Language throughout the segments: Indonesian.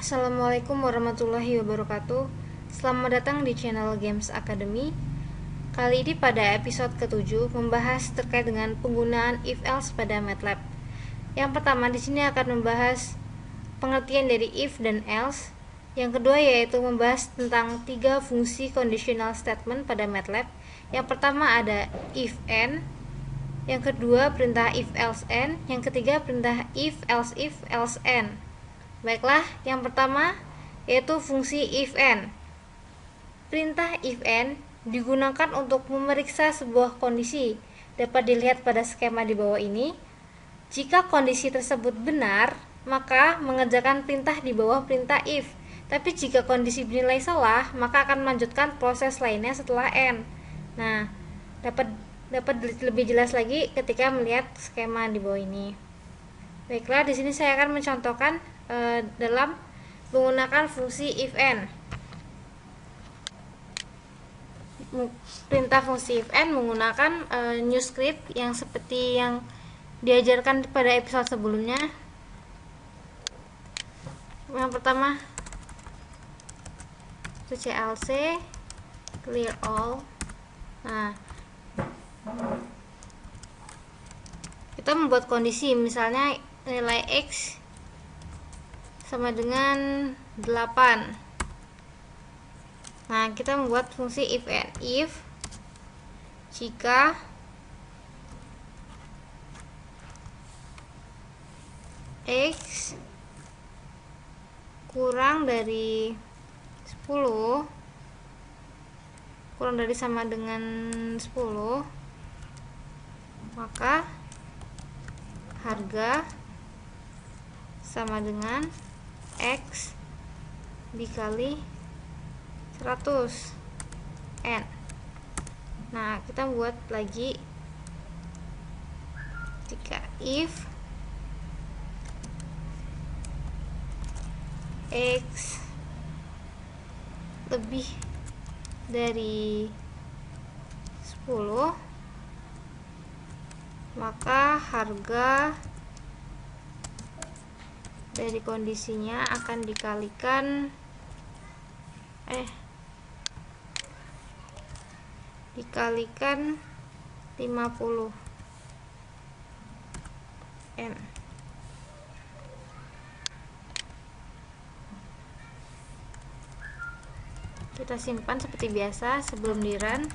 Assalamualaikum warahmatullahi wabarakatuh. Selamat datang di channel Games Academy. Kali ini pada episode ke-7 membahas terkait dengan penggunaan if else pada MATLAB. Yang pertama di sini akan membahas pengertian dari if dan else. Yang kedua yaitu membahas tentang 3 fungsi conditional statement pada MATLAB. Yang pertama ada if n, yang kedua perintah if else n, yang ketiga perintah if else n. Baiklah, yang pertama yaitu fungsi if n. Perintah if n digunakan untuk memeriksa sebuah kondisi. Dapat dilihat pada skema di bawah ini. Jika kondisi tersebut benar, maka mengerjakan perintah di bawah perintah if. Tapi jika kondisi dinilai salah, maka akan melanjutkan proses lainnya setelah n. Nah, dapat lebih jelas lagi ketika melihat skema di bawah ini. Baiklah, di sini saya akan mencontohkan dalam menggunakan fungsi if n. Perintah fungsi if n menggunakan new script yang seperti yang diajarkan pada episode sebelumnya. Yang pertama itu clc clear all. Nah, kita membuat kondisi, misalnya nilai x sama dengan 8. Nah, kita membuat fungsi if n. If jika x kurang dari 10, kurang dari sama dengan 10, maka harga sama dengan x dikali 100 n. Nah, kita buat lagi jika if x lebih dari 10, maka harga dari kondisinya akan dikalikan 50 n. Kita simpan seperti biasa sebelum di run.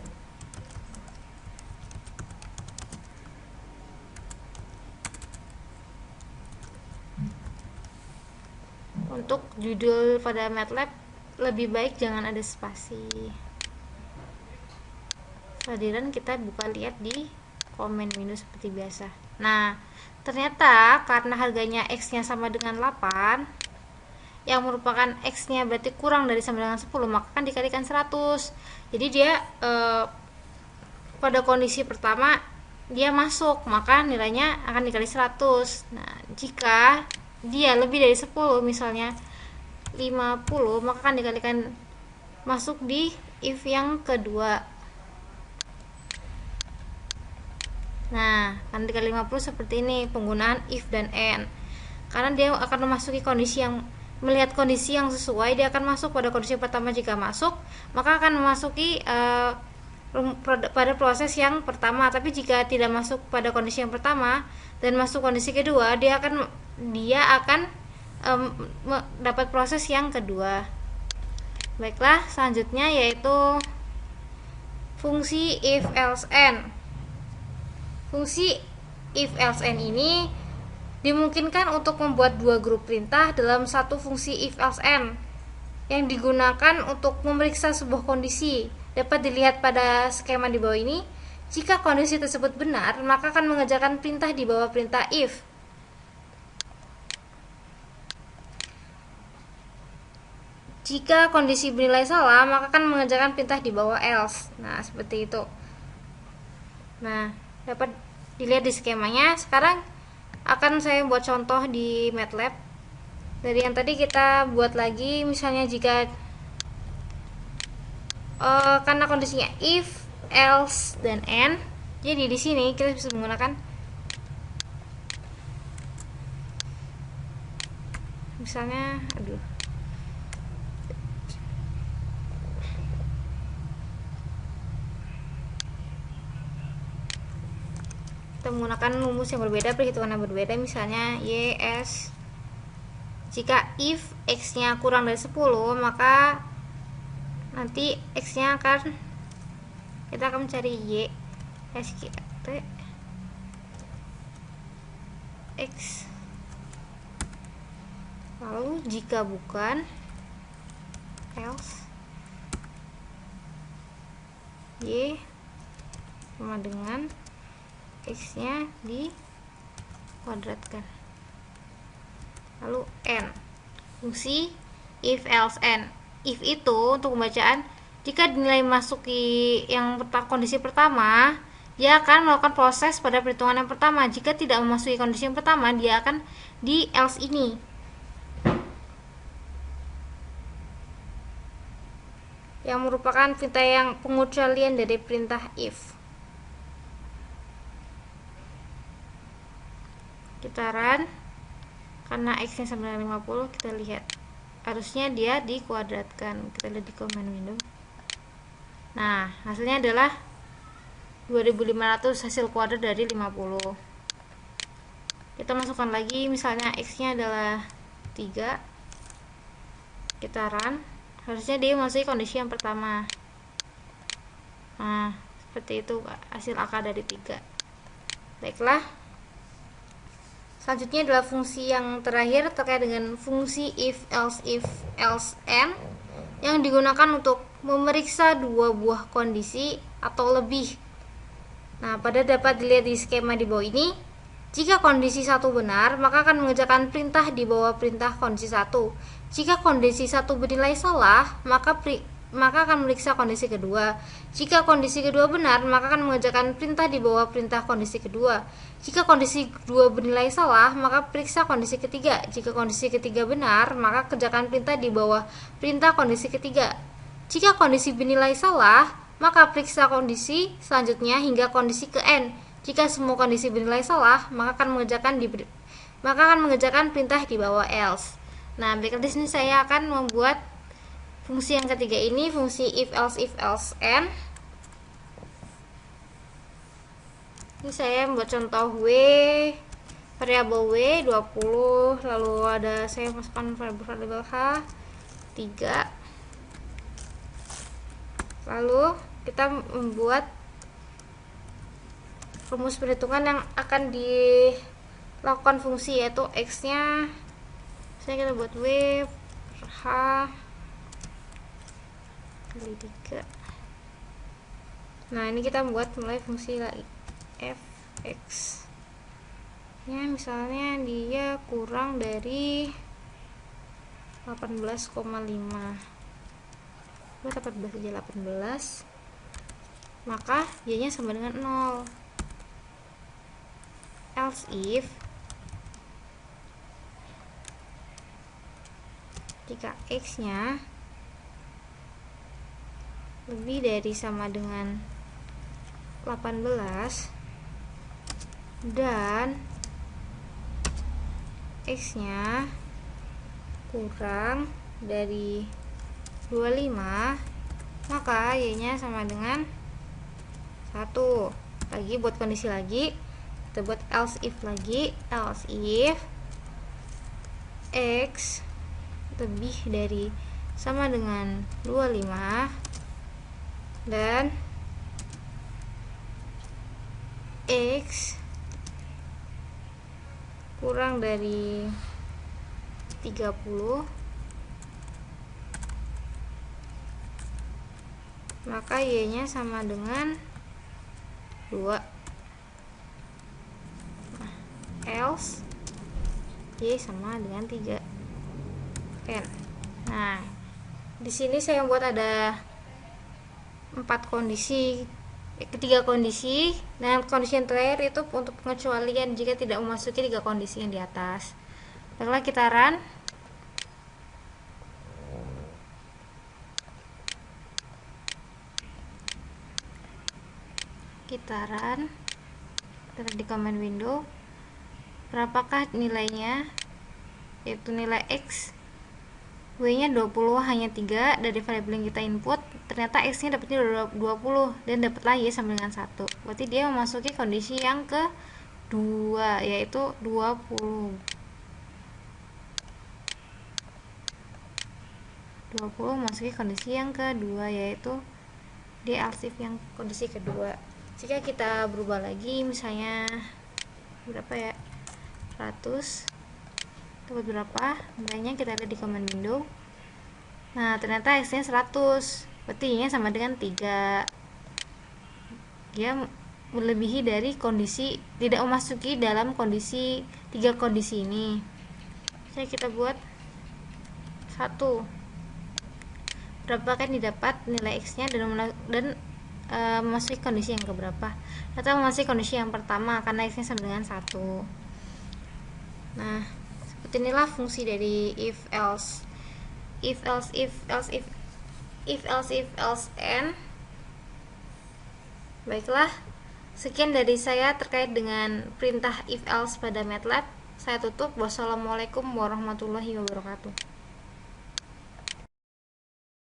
Untuk judul pada MATLAB lebih baik jangan ada spasi. Setelah kita buka lihat di komen menu seperti biasa. Nah, ternyata karena harganya x nya sama dengan 8, yang merupakan x nya berarti kurang dari sama dengan 10, maka akan dikalikan 100. Jadi dia pada kondisi pertama dia masuk, maka nilainya akan dikali 100. Nah, jika dia lebih dari 10, misalnya 50, maka akan dikalikan masuk di if yang kedua. Nah, akan dikali 50 seperti ini penggunaan if dan n. Karena dia akan memasuki kondisi yang melihat kondisi yang sesuai, dia akan masuk pada kondisi pertama. Jika masuk, maka akan memasuki pada proses yang pertama. Tapi jika tidak masuk pada kondisi yang pertama dan masuk kondisi kedua, dia akan dapat proses yang kedua. Baiklah, selanjutnya yaitu fungsi if else n. Fungsi if else n ini dimungkinkan untuk membuat 2 grup perintah dalam satu fungsi if else n yang digunakan untuk memeriksa sebuah kondisi. Dapat dilihat pada skema di bawah ini. Jika kondisi tersebut benar, maka akan mengerjakan perintah di bawah perintah if. Jika kondisi bernilai salah, maka akan mengerjakan perintah di bawah else. Nah, seperti itu. Nah, dapat dilihat di skemanya. Sekarang akan saya buat contoh di MATLAB. Dari yang tadi kita buat lagi, misalnya jika karena kondisinya if, else, dan n, jadi di sini kita bisa menggunakan misalnya kita menggunakan rumus yang berbeda, perhitungan yang berbeda. Misalnya YS, jika if X nya kurang dari 10, maka nanti X nya akan, kita akan mencari Y SKT X. Lalu jika bukan, else Y sama dengan X nya dikuadratkan. Lalu N, fungsi if else N. If itu untuk pembacaan, jika dinilai masuki yang kondisi pertama, dia akan melakukan proses pada perhitungan yang pertama. Jika tidak memasuki kondisi yang pertama, dia akan di else ini. Yang merupakan perintah yang pengecualian dari perintah if. Kita run, karena X nya sama dengan 50, kita lihat harusnya dia dikuadratkan. Kita lihat di command window. Nah, hasilnya adalah 2500 hasil kuadrat dari 50. Kita masukkan lagi, misalnya X nya adalah 3. Kita run, harusnya dia masuk kondisi yang pertama. Nah, seperti itu hasil akar dari 3. Baiklah, selanjutnya adalah fungsi yang terakhir terkait dengan fungsi if else N, yang digunakan untuk memeriksa dua buah kondisi atau lebih. Nah, pada dapat dilihat di skema di bawah ini, jika kondisi 1 benar, maka akan mengerjakan perintah di bawah perintah kondisi 1. Jika kondisi 1 bernilai salah, maka akan memeriksa kondisi kedua. Jika kondisi kedua benar, maka akan mengerjakan perintah di bawah perintah kondisi kedua. Jika kondisi kedua bernilai salah, maka periksa kondisi ketiga. Jika kondisi ketiga benar, maka kerjakan perintah di bawah perintah kondisi ketiga. Jika kondisi bernilai salah, maka periksa kondisi selanjutnya hingga kondisi ke N. Jika semua kondisi bernilai salah, maka akan mengerjakan perintah di bawah else. Nah, baiklah, di sini saya akan membuat fungsi yang ketiga ini, fungsi if else N. Ini saya membuat contoh W, variabel W 20, lalu ada saya masukkan variabel H 3. Lalu kita membuat rumus perhitungan yang akan dilakukan fungsi, yaitu X nya kita buat W per H kali 3. Nah, ini kita membuat mulai fungsi lagi fx nya, misalnya dia kurang dari 18,5. buat 18 aja, 18, maka y nya sama dengan 0. Else if jika X nya lebih dari sama dengan 18 dan X nya kurang dari 25, maka Y nya sama dengan 1. Lagi buat kondisi lagi, kita buat else if lagi. Else if X lebih dari sama dengan 25 dan X kurang dari 30, maka Y nya sama dengan 2. Nah, else Y sama dengan 3. N. Nah, di sini saya buat ada 4 kondisi, ketiga kondisi, dan kondisi yang terakhir itu untuk pengecualian jika tidak memasuki 3 kondisi yang di atas. Baiklah, kita run. Kita lihat di command window berapakah nilainya, yaitu nilai X W-nya 20 hanya 3 dari variabel yang kita input, ternyata X-nya dapatnya 20 dan dapatlah Y sama dengan 1. Berarti dia memasuki kondisi yang kedua, yaitu 20. 20 memasuki kondisi yang kedua, yaitu dia else if yang kondisi kedua. Jika kita berubah lagi, misalnya berapa ya, 100 dapat berapa, nilainya kita lihat di command window. Nah ternyata X nya 100, berarti Y nya sama dengan 3. Dia melebihi dari kondisi, tidak memasuki dalam kondisi 3 kondisi ini. Saya kita buat 1, berapa kan didapat nilai X nya dan memasuki kondisi yang keberapa. Atau memasuki kondisi yang pertama karena X nya sama dengan 1. Nah seperti inilah fungsi dari if else and. Baiklah, sekian dari saya terkait dengan perintah if else pada MATLAB. Saya tutup. Wassalamualaikum warahmatullahi wabarakatuh.